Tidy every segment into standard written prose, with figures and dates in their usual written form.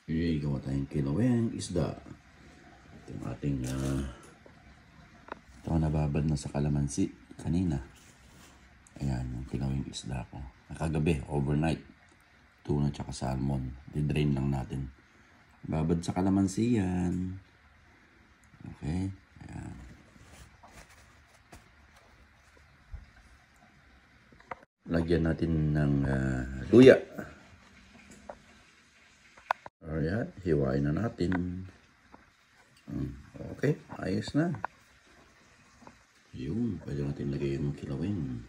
Gawa tayong kilaweng isda. Ito yung ating ito nababad na sa kalamansi kanina. Ayan yung kilaweng isda ko. Nakagabi, overnight. Tuna tsaka salmon. Di-drain lang natin. Babad sa kalamansi yan. Okay. Ayan. Lagyan natin ng luya. Ayan, hiwain na natin. Okay, ayos na. Yun, pwede natin lagay yung kilawin.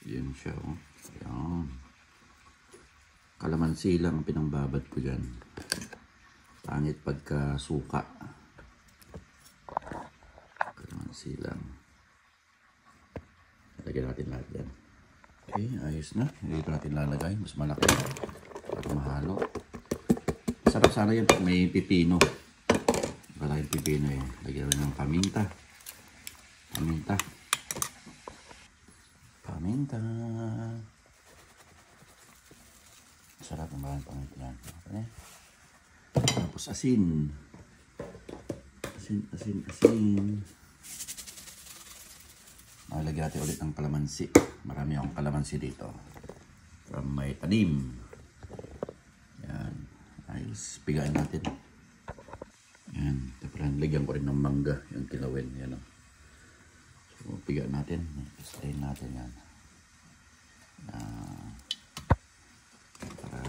Yun siya, oh. Ayan. Kalamansi lang pinangbabad ko dyan. Pangit pagka suka. Kalamansi lang. Lagyan natin lahat yan. Okay, ayos na. Dito natin lalagay. Mas malaki para mahalo. Sarap sana yan pag may pipino. Wala yung pipino eh. Lagyan natin ng paminta. Paminta. Paminta. Sarap ng bahan paminta yan. Okay. Tapos asin. Asin. Lagyan natin ulit ng kalamansi. Marami akong kalamansi dito. From may tanim. Yan. Ayos. Pigain natin. Yan. Tapos lagyan ko rin ng mangga. Yung kilawin. Yan o. So, pigain natin. Strain natin yan. Para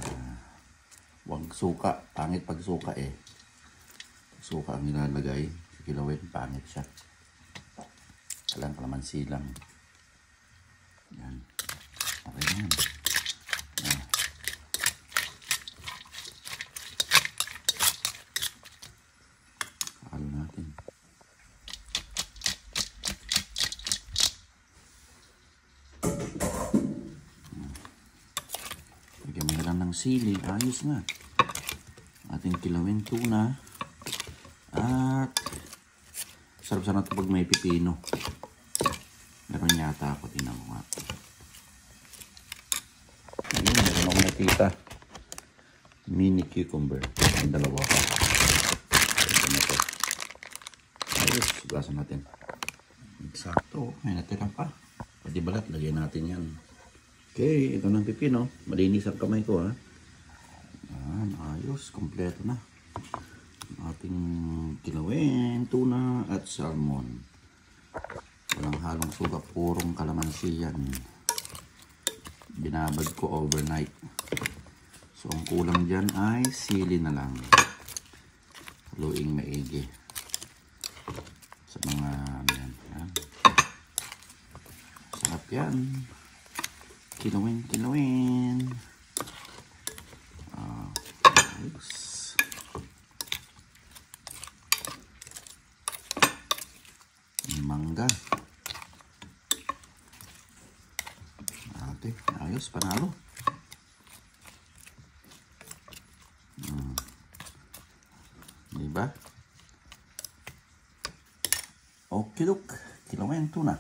huwag suka. Pangit pag suka eh. Suka ang nilalagay. Sa kilawin. Pangit siya. Alang kalamansi lang. Yan. Okay na yan. Yan. Halo natin. Lagyan mo na lang ng sili. Ayos na. Ating kilawin tuna. At sarap sana ito pag may pipino. Meron yata ako. Tingnan ko nga. Ayun, meron ako nakita. Mini cucumber. Ang dalawa pa. Ayos, sugasan natin. Eksakto. May natira pa. Pwede balat, lagyan natin yan. Okay, ito ng pipino. Malinis ang kamay ko ha. Ayan, ayos. Kompleto na. Ating kilawin, tuna at salmon. Walang halong suka, purong kalamansi yan. Binabad ko overnight. So ang kulang dyan ay sili na lang. Haluing maigi. Sa mga yan. Sarap yan. Kilawin. Ayos. Mangga. Okay, ayos, panalo. Diba? Okay, look. Kilawin tuna.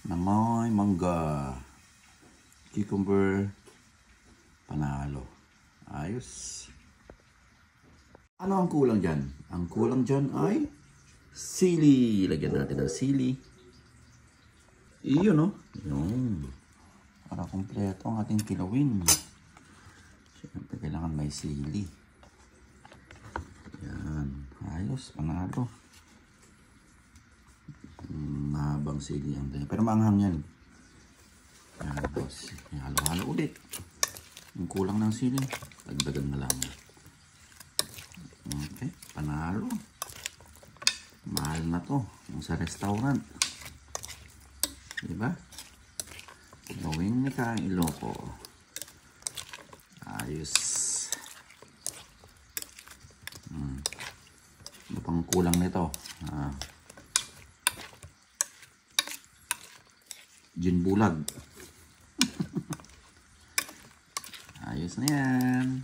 Nangoy, mangga. Cucumber. Panalo. Ayos. Ano ang kulang dyan? Ang kulang dyan ay sili. Lagyan natin ng sili. Iyon, no? Yun. Para kompleto ang ating kilawin. Siyempre, kailangan may sili. Yan. Ayos. Panalo. Mahabang sili ang tayo. Pero maanghang yan. Yan. Tapos, halo-halo ulit. Yung kulang ng sili, dagdagan na lang. Okay. Panalo. Mahal na to. Yung sa restaurant. Diba? Gawin ni Kang Iloko. Ayos. Ano pang kulang nito? Gin bulag. Ayos na yan.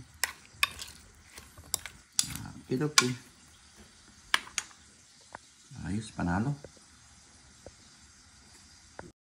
Okay. Ayos, panalo.